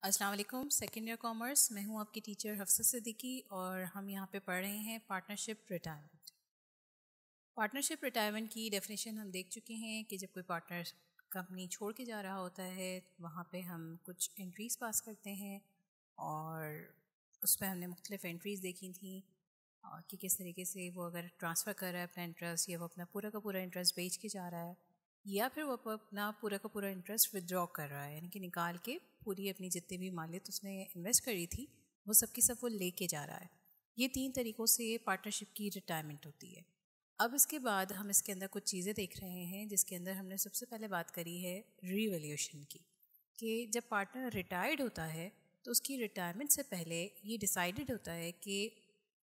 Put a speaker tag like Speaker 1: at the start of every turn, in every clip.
Speaker 1: अस्सलाम वालेकुम। Second year commerce, मैं हूं आपकी टीचर हफ्सा सिद्दीकी और हम यहाँ पे पढ़ रहे हैं पार्टनरशिप रिटायरमेंट। पार्टनरशिप रिटायरमेंट की डेफिनेशन हम देख चुके हैं कि जब कोई पार्टनर कंपनी छोड़ के जा रहा होता है वहाँ पे हम कुछ एंट्रीज़ पास करते हैं और उस पर हमने मुख्तलिफ एंट्रीज़ देखी थी कि किस तरीके से वो अगर ट्रांसफ़र कर रहा है अपना इंटरेस्ट या वो अपना पूरा का पूरा इंटरेस्ट बेच के जा रहा है या फिर वो अपना पूरा का पूरा इंटरेस्ट विदड्रॉ कर रहा है, यानी कि निकाल के पूरी अपनी जितनी भी मालियत उसने इन्वेस्ट करी थी वो सब की सब वो लेके जा रहा है। ये 3 तरीक़ों से पार्टनरशिप की रिटायरमेंट होती है। अब इसके बाद हम इसके अंदर कुछ चीज़ें देख रहे हैं जिसके अंदर हमने सबसे पहले बात करी है रीवैल्यूएशन की, कि जब पार्टनर रिटायर्ड होता है तो उसकी रिटायरमेंट से पहले ये डिसाइडेड होता है कि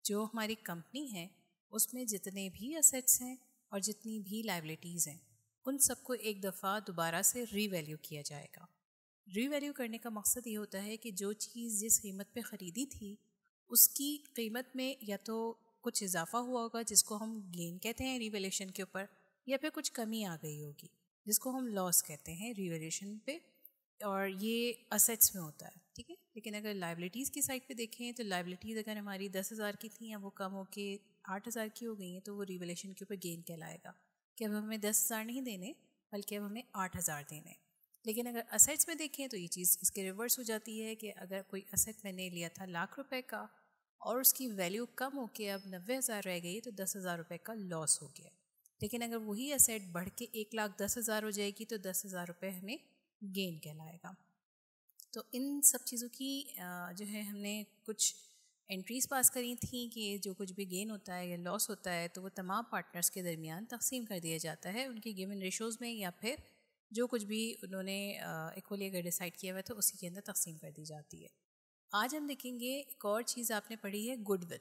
Speaker 1: जो हमारी कंपनी है उसमें जितने भी असेट्स हैं और जितनी भी लाइबिलिटीज़ हैं उन सबको एक दफ़ा दोबारा से रीवैल्यू किया जाएगा। रीवैल्यू करने का मकसद ये होता है कि जो चीज़ जिस कीमत पे ख़रीदी थी उसकी कीमत में या तो कुछ इजाफा हुआ होगा जिसको हम गेन कहते हैं रीवैल्यूएशन के ऊपर, या फिर कुछ कमी आ गई होगी जिसको हम लॉस कहते हैं रीवैल्यूएशन पे, और ये असेट्स में होता है, ठीक है। लेकिन अगर लाइबिलिटीज़ की साइड पे देखें तो लाइबिलिटीज़ अगर हमारी 10,000 की थी या वो कम होके 8,000 की हो गई हैं तो वो रीवैल्यूएशन के ऊपर गेन कहलाएगा कि अब हमें 10,000 नहीं देने बल्कि अब हमें 8,000 देने। लेकिन अगर असेट्स में देखें तो ये चीज़ इसके रिवर्स हो जाती है कि अगर कोई असेट मैंने लिया था ₹1,00,000 का और उसकी वैल्यू कम होकर अब 90,000 रह गई तो 10,000 रुपये का लॉस हो गया। लेकिन अगर वही असेट बढ़ के 1,10,000 हो जाएगी तो 10,000 रुपये हमें गेन कहलाएगा। तो इन सब चीज़ों की जो है हमने कुछ एंट्रीज़ पास करी थी कि जो कुछ भी गेन होता है या लॉस होता है तो वो तमाम पार्टनर्स के दरमियान तकसीम कर दिया जाता है उनकी गिवन रेशोज़ में, या फिर जो कुछ भी उन्होंने इक्वली अगर डिसाइड किया हुआ तो उसी के अंदर तकसीम कर दी जाती है। आज हम देखेंगे एक और चीज़ आपने पढ़ी है गुडविल,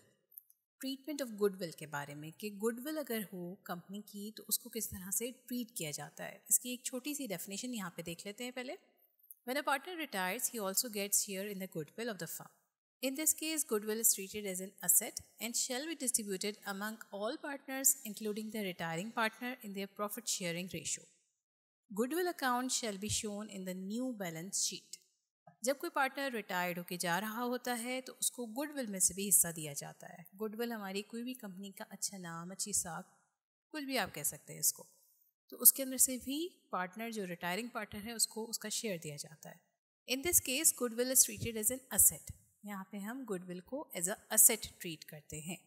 Speaker 1: ट्रीटमेंट ऑफ गुडविल के बारे में, कि गुडविल अगर हो कंपनी की तो उसको किस तरह से ट्रीट किया जाता है। इसकी एक छोटी सी डेफिनेशन यहाँ पे देख लेते हैं पहले। When a partner retires, he also gets share in the goodwill of the firm. In this case, goodwill is treated as an asset and shall be distributed among all partners, including the retiring partner, in their profit sharing ratio. Goodwill account shall be shown in the new balance sheet. जब कोई partner retired होकर जा रहा होता है तो उसको goodwill में से भी हिस्सा दिया जाता है। गुडविल हमारी कोई भी कंपनी का अच्छा नाम, अच्छी साख, कुछ भी आप कह सकते हैं इसको, तो उसके अंदर से भी पार्टनर जो रिटायरिंग पार्टनर है उसको उसका शेयर दिया जाता है। In this case goodwill is treated as an asset. यहाँ पे हम गुडविल को एज अ असेट ट्रीट करते हैं।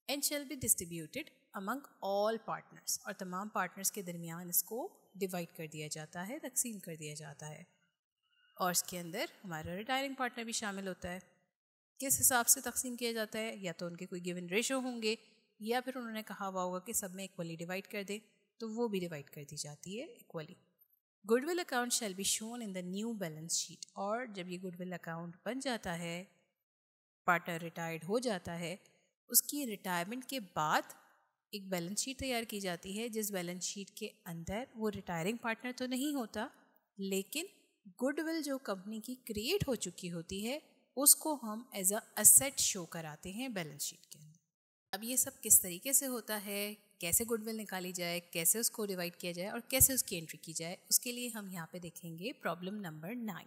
Speaker 1: And shall be distributed among all partners, और तमाम पार्टनर्स के दरमियान इसको डिवाइड कर दिया जाता है, तकसीम कर दिया जाता है। और इसके अंदर हमारा रिटायरिंग पार्टनर भी शामिल होता है। किस हिसाब से तकसीम किया जाता है, या तो उनके कोई गिवन रेशो होंगे या फिर उन्होंने कहा हुआ होगा कि सब में इक्वली डिवाइड कर दे, तो वो भी डिवाइड कर दी जाती है equally. Goodwill account shall be shown in the new balance sheet, और जब ये गुडविल अकाउंट बन जाता है, पार्टनर रिटायर्ड हो जाता है, उसकी रिटायरमेंट के बाद एक बैलेंस शीट तैयार की जाती है जिस बैलेंस शीट के अंदर वो रिटायरिंग पार्टनर तो नहीं होता, लेकिन गुडविल जो कंपनी की क्रिएट हो चुकी होती है उसको हम एज अ असेट शो कराते हैं बैलेंस शीट के अंदर। अब ये सब किस तरीके से होता है, कैसे गुडविल निकाली जाए, कैसे उसको डिवाइड किया जाए और कैसे उसकी एंट्री की जाए, उसके लिए हम यहाँ पे देखेंगे problem number 9।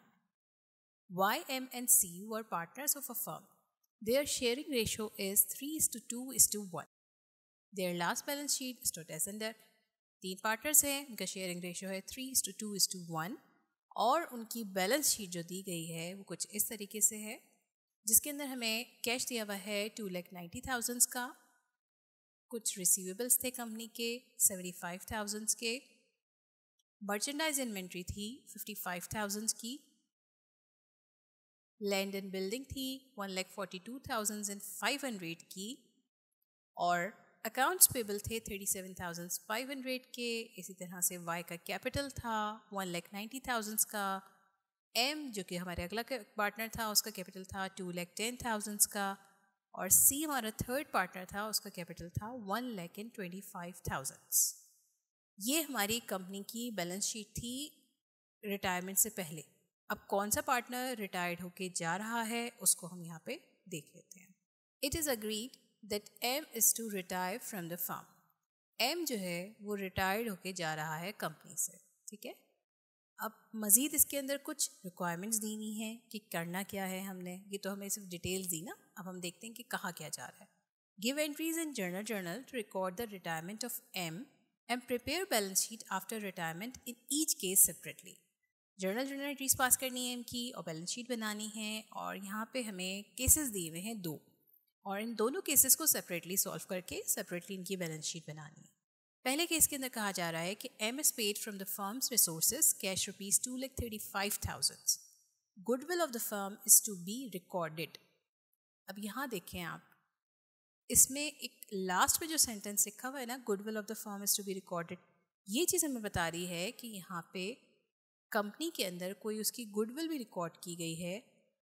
Speaker 1: Y, M and C were partners of a firm. Their sharing ratio is 3:2:1. Their last balance sheet stood as under. 3 partners हैं, उनका शेयरिंग रेशियो है 3:2:1 और उनकी बैलेंस शीट जो दी गई है वो कुछ इस तरीके से है, जिसके अंदर हमें कैश दिया हुआ है 2,90,000 का, कुछ रिसीवेबल्स थे कंपनी के 75,000 के, मर्चेंडाइज इन्वेंट्री थी 55,000 की, लैंड एंड बिल्डिंग थी 1,42,500 की, और अकाउंट्स पेबल थे 37,500 के। इसी तरह से वाई का कैपिटल था 1,90,000 का, एम जो कि हमारे अगला पार्टनर था उसका कैपिटल था 2,10,000 का, और सी हमारा थर्ड पार्टनर था उसका कैपिटल था 1,25,000। ये हमारी कंपनी की बैलेंस शीट थी रिटायरमेंट से पहले। अब कौन सा पार्टनर रिटायर्ड होके जा रहा है उसको हम यहाँ पे देख लेते हैं। It is agreed that M is to retire from the firm. M जो है वो रिटायर्ड होके जा रहा है कंपनी से, ठीक है। अब मज़ीद इसके अंदर कुछ रिक्वायरमेंट्स दी हुई हैं कि करना क्या है हमने, ये तो हमें सिर्फ डिटेल्स दी ना, अब हम देखते हैं कि कहा क्या जा रहा है. Give entries in journal to record the retirement of M and prepare balance sheet after retirement in each case separately. Journal entries pass करनी है एम की और बैलेंस शीट बनानी है, और यहाँ पे हमें केसेस दिए हुए हैं 2, और इन दोनों केसेस को सेपरेटली सॉल्व करके सेपरेटली इनकी बैलेंस शीट बनानी है. पहले केस के अंदर कहा जा रहा है कि M is paid from the firm's resources cash ₹2,35,000. Goodwill of the firm is to be recorded. अब यहाँ देखें आप, इसमें एक लास्ट में जो सेंटेंस लिखा हुआ है ना, goodwill of the firm is to be recorded, ये चीज़ हमें बता रही है कि यहाँ पे कंपनी के अंदर कोई उसकी गुडविल भी रिकॉर्ड की गई है,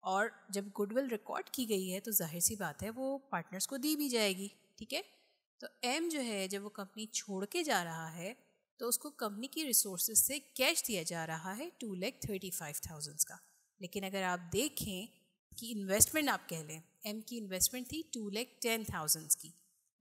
Speaker 1: और जब गुडविल रिकॉर्ड की गई है तो जाहिर सी बात है वो पार्टनर्स को दी भी जाएगी. ठीक है, तो एम जो है जब वो कंपनी छोड़ के जा रहा है तो उसको कंपनी की रिसोर्सेज से कैश दिया जा रहा है 2,35,000 का. लेकिन अगर आप देखें कि इन्वेस्टमेंट आप कह लें, एम की इन्वेस्टमेंट थी 2,10,000 की,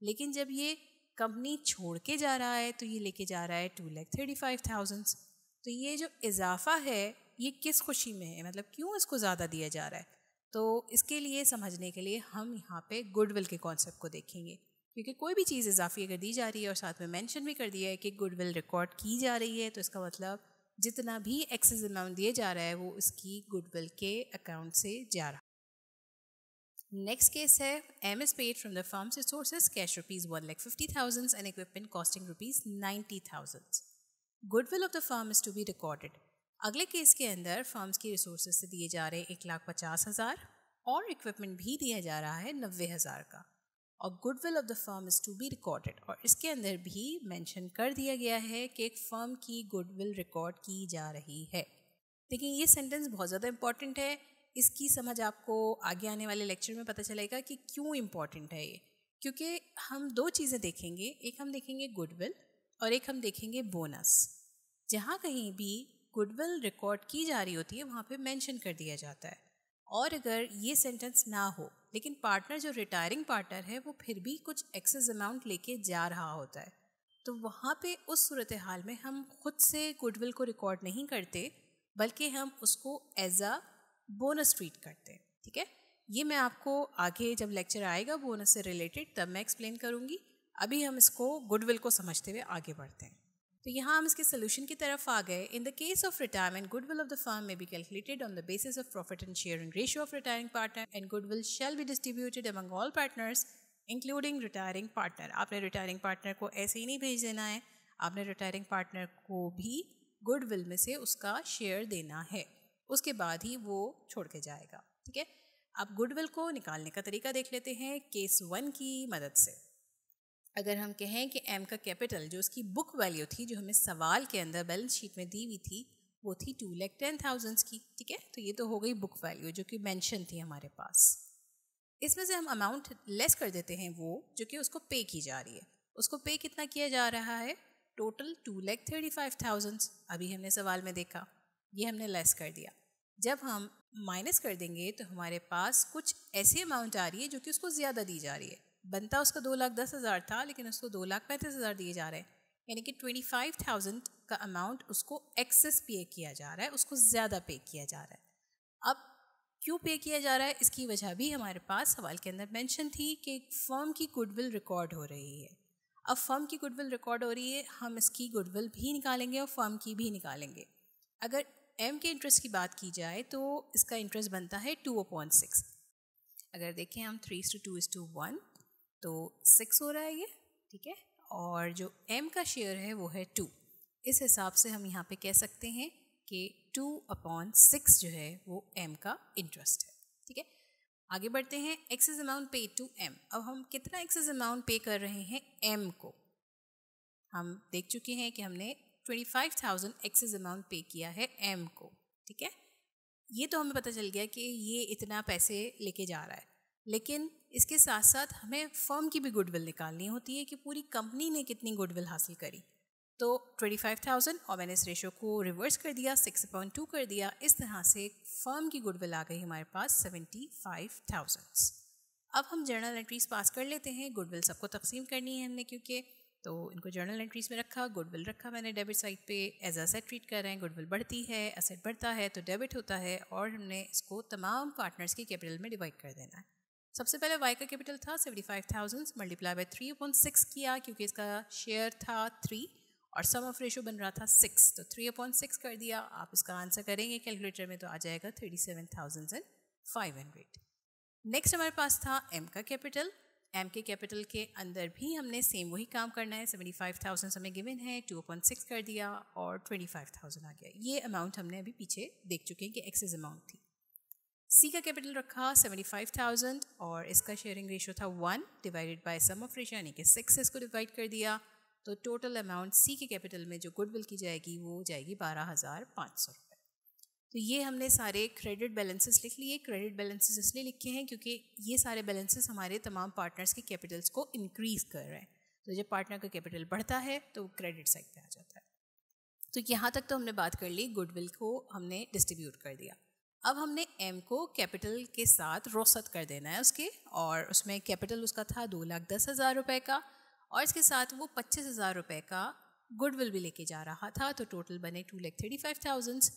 Speaker 1: लेकिन जब ये कंपनी छोड़ के जा रहा है तो ये लेके जा रहा है 2,35,000. तो ये जो इजाफा है ये किस खुशी में है, मतलब क्यों इसको ज़्यादा दिया जा रहा है? तो इसके लिए समझने के लिए हम यहाँ पे गुडविल के कॉन्सेप्ट को देखेंगे, क्योंकि कोई भी चीज़ इजाफी अगर दी जा रही है और साथ में मेंशन भी कर दिया है कि गुडविल रिकॉर्ड की जा रही है, तो इसका मतलब जितना भी एक्सेस अमाउंट दिए जा रहा है वो इसकी गुडविल के अकाउंट से जा रहा है. नेक्स्ट केस है M is paid from the firm's resources cash ₹1,50,000 and equipment costing ₹90,000. Goodwill of the firm is to be recorded. अगले केस के अंदर फर्म्स की रिसोर्सेज से दिए जा रहे हैं 1,50,000 और इक्विपमेंट भी दिया जा रहा है 90,000 का, और goodwill of the firm is to be recorded, और इसके अंदर भी मेंशन कर दिया गया है कि एक फर्म की गुडविल रिकॉर्ड की जा रही है. लेकिन ये सेंटेंस बहुत ज़्यादा इंपॉर्टेंट है, इसकी समझ आपको आगे आने वाले लेक्चर में पता चलेगा कि क्यों इम्पॉर्टेंट है ये, क्योंकि हम 2 चीज़ें देखेंगे, एक हम देखेंगे गुडविल और एक हम देखेंगे बोनस. जहाँ कहीं भी गुडविल रिकॉर्ड की जा रही होती है वहाँ पे मेंशन कर दिया जाता है, और अगर ये सेंटेंस ना हो लेकिन पार्टनर जो रिटायरिंग पार्टनर है वो फिर भी कुछ एक्सेस अमाउंट लेके जा रहा होता है, तो वहाँ पे उस सूरत हाल में हम खुद से गुडविल को रिकॉर्ड नहीं करते, बल्कि हम उसको एज अ बोनस ट्रीट करते हैं. ठीक है, ये मैं आपको आगे जब लेक्चर आएगा बोनस से रिलेटेड तब मैं एक्सप्लेन करूँगी. अभी हम इसको गुडविल को समझते हुए आगे बढ़ते हैं. तो यहाँ हम इसके सोल्यूशन की तरफ आ गए. In the case of retirement goodwill of the firm may be calculated on the basis of profit and sharing ratio of retiring partner, and goodwill shall be distributed among all partners including retiring partner. आपने retiring partner को ऐसे ही नहीं भेज देना है, आपने retiring partner को भी गुडविल में से उसका शेयर देना है, उसके बाद ही वो छोड़ के जाएगा. ठीक है, अब गुडविल को निकालने का तरीका देख लेते हैं केस 1 की मदद से. अगर हम कहें कि एम का कैपिटल जो उसकी बुक वैल्यू थी, जो हमें सवाल के अंदर बैलेंस शीट में दी हुई थी, वो थी 2,10,000 की. ठीक है, तो ये तो हो गई बुक वैल्यू जो कि मेंशन थी हमारे पास. इसमें से हम अमाउंट लेस कर देते हैं वो जो कि उसको पे की जा रही है. उसको पे कितना किया जा रहा है? टोटल 2,35,000. अभी हमने सवाल में देखा, ये हमने लेस कर दिया. जब हम माइनस कर देंगे तो हमारे पास कुछ ऐसी अमाउंट आ रही है जो कि उसको ज़्यादा दी जा रही है. बनता उसका 2,10,000 था, लेकिन उसको 2,35,000 दिए जा रहे हैं, यानी कि 25,000 का अमाउंट उसको एक्सेस पे किया जा रहा है, उसको ज़्यादा पे किया जा रहा है. अब क्यों पे किया जा रहा है, इसकी वजह भी हमारे पास सवाल के अंदर मेंशन थी कि फर्म की गुडविल रिकॉर्ड हो रही है. अब फर्म की गुडविल रिकॉर्ड हो रही है, हम इसकी गुडविल भी निकालेंगे और फर्म की भी निकालेंगे. अगर एम के इंटरेस्ट की बात की जाए तो इसका इंटरेस्ट बनता है 2/6. अगर देखें हम 3:2:1 तो 6 हो रहा है ये. ठीक है, और जो एम का शेयर है वो है 2. इस हिसाब से हम यहाँ पे कह सकते हैं कि 2/6 जो है वो एम का इंटरेस्ट है. ठीक है, आगे बढ़ते हैं. एक्सेस अमाउंट पे टू एम. अब हम कितना एक्सेस अमाउंट पे कर रहे हैं एम को? हम देख चुके हैं कि हमने 25,000 एक्सेस अमाउंट पे किया है एम को. ठीक है, ये तो हमें पता चल गया कि ये इतना पैसे लेके जा रहा है, लेकिन इसके साथ साथ हमें फर्म की भी गुडविल निकालनी होती है कि पूरी कंपनी ने कितनी गुडविल हासिल करी. तो 25,000 और मैंने इस रेशो को रिवर्स कर दिया, 6/2 कर दिया. इस तरह से फर्म की गुडविल आ गई हमारे पास 75,000. अब हम जर्नल एंट्रीज पास कर लेते हैं. गुडविल सबको तकसीम करनी है हमने, क्योंकि तो इनको जर्नल एंट्रीज में रखा, गुडविल रखा मैंने डेबिट साइड पे, एज असेट ट्रीट कर रहे हैं, गुडविल बढ़ती है, असेट बढ़ता है तो डेबिट होता है, और हमने इसको तमाम पार्टनर्स की कैपिटल में डिवाइड कर देना है। सबसे पहले वाई का कैपिटल था 75,000 मल्टीप्लाई बाय 3/6 किया, क्योंकि इसका शेयर था 3 और सम ऑफ रेशो बन रहा था 6, तो 3/6 कर दिया। आप इसका आंसर करेंगे कैलकुलेटर में तो आ जाएगा 37,500। नेक्स्ट हमारे पास था एम का कैपिटल। एम के कैपिटल के अंदर भी हमने सेम वही काम करना है। 75,000 हमें गिवन है, 2/6 कर दिया और 25,000 आ गया। ये अमाउंट हमने अभी पीछे देख चुके हैं कि एक्सेस अमाउंट थी। सी का कैपिटल रखा 75,000 और इसका शेयरिंग रेशो था 1 divided by sum of ratio यानी कि 6 इसको डिवाइड कर दिया, तो टोटल अमाउंट सी के कैपिटल में जो गुडविल की जाएगी वो हो जाएगी 12,500 रुपये। तो ये हमने सारे क्रेडिट बैलेंसेस लिख लिए। क्रेडिट बैलेंसेस इसलिए लिखे हैं क्योंकि ये सारे बैलेंसेस हमारे तमाम पार्टनर्स के कैपिटल्स को इंक्रीज़ कर रहे हैं। तो जब पार्टनर का कैपिटल बढ़ता है तो क्रेडिट साइड पे आ जाता है। तो यहाँ तक तो हमने बात कर ली, गुडविल को हमने डिस्ट्रीब्यूट कर दिया। अब हमने एम को कैपिटल के साथ रोसत कर देना है उसके, और उसमें कैपिटल उसका था 2,10,000 रुपये का, और इसके साथ वो 25,000 रुपये का गुडविल भी लेके जा रहा था, तो टोटल बने 2,35,000।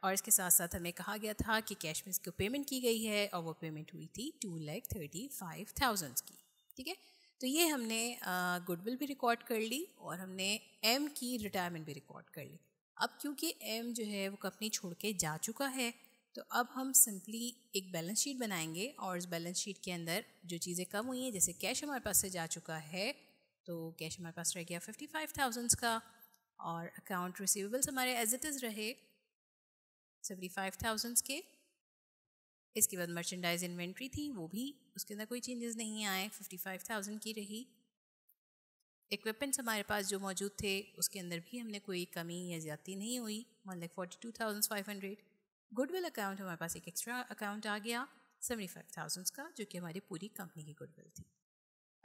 Speaker 1: और इसके साथ साथ हमें कहा गया था कि कैश में इसको पेमेंट की गई है और वो पेमेंट हुई थी 2,35,000 की। ठीक है, तो ये हमने गुडविल भी रिकॉर्ड कर ली और हमने एम की रिटायरमेंट भी रिकॉर्ड कर ली। अब क्योंकि एम जो है वो कंपनी छोड़ के जा चुका है, तो अब हम सिंपली एक बैलेंस शीट बनाएंगे और इस बैलेंस शीट के अंदर जो चीज़ें कम हुई हैं, जैसे कैश हमारे पास से जा चुका है तो कैश हमारे पास रह गया 55,000 का, और अकाउंट रिसीवेबल्स हमारे एज इट इज़ रहे 75,000 के। इसके बाद मर्चेंडाइज इन्वेंट्री थी, वो भी उसके अंदर कोई चेंजेस नहीं आए, 55,000 की रही। इक्विपमेंट्स हमारे पास जो मौजूद थे उसके अंदर भी हमने कोई कमी या ज़्यादती नहीं हुई, 1,42,500। गुडविल अकाउंट हमारे पास एक एक्स्ट्रा अकाउंट आ गया 75,000 का, जो कि हमारी पूरी कंपनी की गुडविल थी।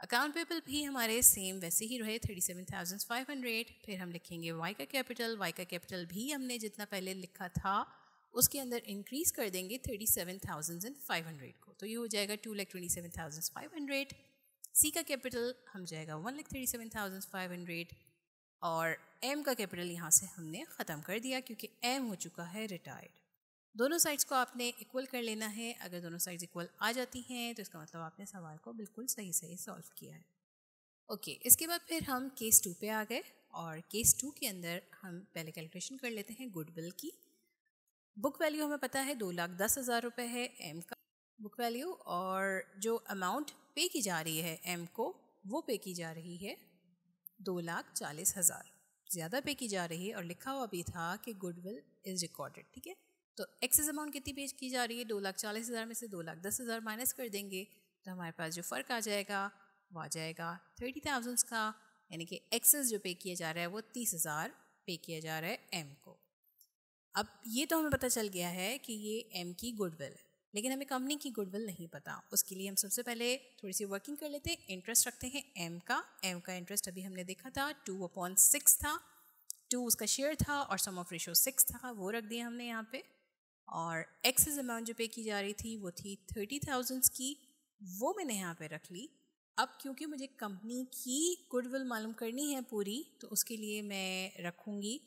Speaker 1: अकाउंट पेबल भी हमारे सेम वैसे ही रहे 37,500। फिर हम लिखेंगे वाई का कैपिटल। वाई का कैपिटल भी हमने जितना पहले लिखा था उसके अंदर इंक्रीज कर देंगे 37,500 को, तो ये हो जाएगा 2,27,500। सी का कैपिटल हम जाएगा 1,37,500 और एम का कैपिटल यहाँ से हमने ख़त्म कर दिया क्योंकि एम हो चुका है रिटायर्ड। दोनों साइड्स को आपने इक्वल कर लेना है। अगर दोनों साइड्स इक्वल आ जाती हैं तो इसका मतलब आपने सवाल को बिल्कुल सही सॉल्व किया है। ओके, इसके बाद फिर हम केस 2 पे आ गए और केस 2 के अंदर हम पहले कैलकुलेशन कर लेते हैं गुडविल की। बुक वैल्यू हमें पता है 2,10,000 रुपये है एम का बुक वैल्यू, और जो अमाउंट पे की जा रही है एम को वो पे की जा रही है 2,40,000, ज़्यादा पे की जा रही है, और लिखा हुआ भी था कि गुडविल इज़ रिकॉर्डेड। ठीक है, तो एक्सेस अमाउंट कितनी पे की जा रही है, 2,40,000 में से 2,10,000 माइनस कर देंगे तो हमारे पास जो फ़र्क आ जाएगा वो आ जाएगा 30,000 का, यानी कि एक्सेस जो पे किया जा रहा है वो 30,000 पे किया जा रहा है एम को। अब ये तो हमें पता चल गया है कि ये एम की गुडविल है, लेकिन हमें कंपनी की गुडविल नहीं पता। उसके लिए हम सबसे पहले थोड़ी सी वर्किंग कर लेते हैं। इंटरेस्ट रखते हैं एम का इंटरेस्ट अभी हमने देखा था 2/6 था, 2 उसका शेयर था और सम ऑफ रेशो 6 था, वो रख दिया हमने यहाँ पे। और एक्सेस अमाउंट जो पे की जा रही थी वो थी 30,000 की, वो मैंने यहाँ पे रख ली। अब क्योंकि मुझे कंपनी की गुडविल मालूम करनी है पूरी, तो उसके लिए मैं रखूँगी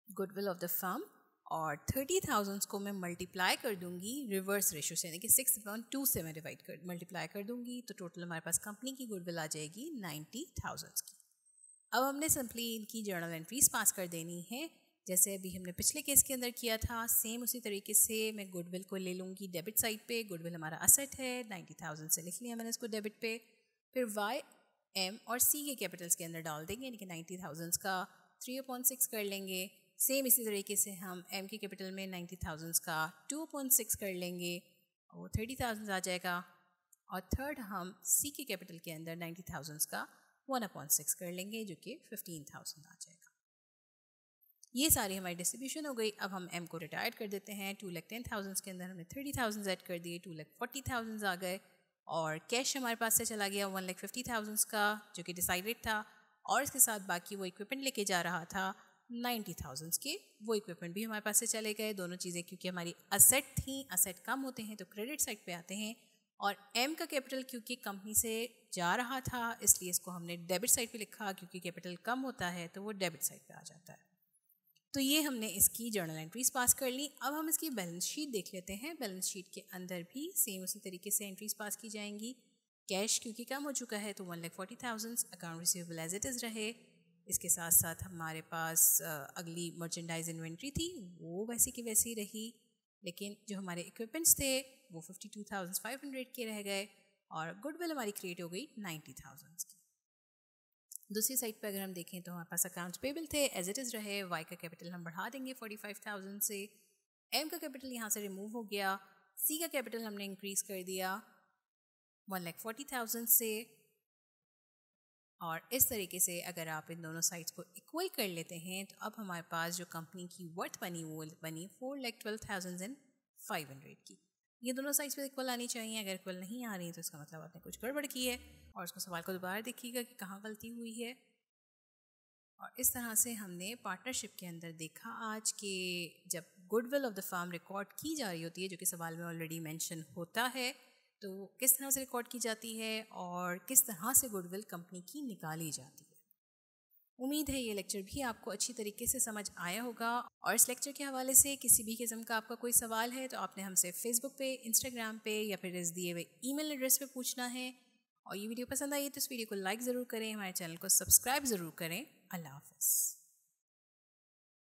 Speaker 1: गुडविल ऑफ द फर्म और 30,000 को मैं मल्टीप्लाई कर दूँगी रिवर्स रेशो से, यानी कि 6/2 से मैं मल्टीप्लाई कर दूँगी, तो टोटल हमारे पास कंपनी की गुडविल आ जाएगी 90,000 की। अब हमने सिंपली इनकी जर्नल एंट्रीज पास कर देनी है, जैसे अभी हमने पिछले केस के अंदर किया था। सेम उसी तरीके से मैं गुडविल को ले लूँगी डेबिट साइड पे। गुडविल हमारा असेट है, 90,000 से लिख लिया मैंने इसको डेबिट पे। फिर वाई, एम और सी के कैपिटल्स के अंदर डाल देंगे, यानी कि 90,000 का 3/6 कर लेंगे। सेम इसी तरीके से हम एम के कैपिटल में 90,000 का 2/6 कर लेंगे, वो 30,000 आ जाएगा। और थर्ड हम सी के कैपिटल के अंदर 90,000 का 1/6 कर लेंगे, जो कि 15,000 आ जाएगा। ये सारी हमारी डिस्ट्रीब्यूशन हो गई। अब हम एम को रिटायर्ड कर देते हैं। 2,10,000 के अंदर हमने 30,000 ऐड कर दिए, 2,40,000 आ गए, और कैश हमारे पास से चला गया 1,50,000 का, जो कि डिसाइडेड था, और इसके साथ बाकी वो इक्विपमेंट लेके जा रहा था 90,000 के, वो इक्विपमेंट भी हमारे पास से चले गए। दोनों चीज़ें क्योंकि हमारी असेट थी, असेट कम होते हैं तो क्रेडिट साइड पे आते हैं, और M का कैपिटल क्योंकि कंपनी से जा रहा था इसलिए इसको हमने डेबिट साइड पे लिखा, क्योंकि कैपिटल कम होता है तो वो डेबिट साइड पे आ जाता है। तो ये हमने इसकी जर्नल एंट्रीज पास कर ली। अब हम इसकी बैलेंस शीट देख लेते हैं। बैलेंस शीट के अंदर भी सेम उसी तरीके से एंट्रीज पास की जाएंगी। कैश क्योंकि कम हो चुका है तो 1,40,000 account receivable as it is रहे। इसके साथ साथ हमारे पास अगली मर्चेंडाइज इन्वेंट्री थी, वो वैसी की वैसी रही, लेकिन जो हमारे इक्विपमेंट्स थे वो 52,500 के रह गए और गुडविल हमारी क्रिएट हो गई 90,000 की। दूसरी साइड पर अगर हम देखें तो हमारे पास अकाउंट्स पेबल थे, एज इट इज़ रहे। वाई का कैपिटल हम बढ़ा देंगे 45,000 से। एम का कैपिटल यहाँ से रिमूव हो गया। सी का कैपिटल हमने इंक्रीज़ कर दिया 1,40,000 से। और इस तरीके से अगर आप इन दोनों साइड्स को इक्वल कर लेते हैं तो अब हमारे पास जो कंपनी की वर्थ बनी वो बनी 4,12,500 की। ये दोनों साइड्स पे इक्वल आनी चाहिए। अगर इक्वल नहीं आ रही तो इसका मतलब आपने कुछ गड़बड़ की है और उसको सवाल को दोबारा देखिएगा कि कहाँ गलती हुई है। और इस तरह से हमने पार्टनरशिप के अंदर देखा आज कि जब goodwill of the firm record की जा रही होती है, जो कि सवाल में ऑलरेडी मेंशन होता है, तो किस तरह से रिकॉर्ड की जाती है और किस तरह से गुडविल कंपनी की निकाली जाती है। उम्मीद है ये लेक्चर भी आपको अच्छी तरीके से समझ आया होगा। और इस लेक्चर के हवाले से किसी भी किस्म का आपका कोई सवाल है तो आपने हमसे फेसबुक पे, इंस्टाग्राम पे या फिर इस दिए हुए ईमेल एड्रेस पे पूछना है। और ये वीडियो पसंद आई तो इस वीडियो को लाइक ज़रूर करें, हमारे चैनल को सब्सक्राइब ज़रूर करें। अल्लाह हाफ़िज़।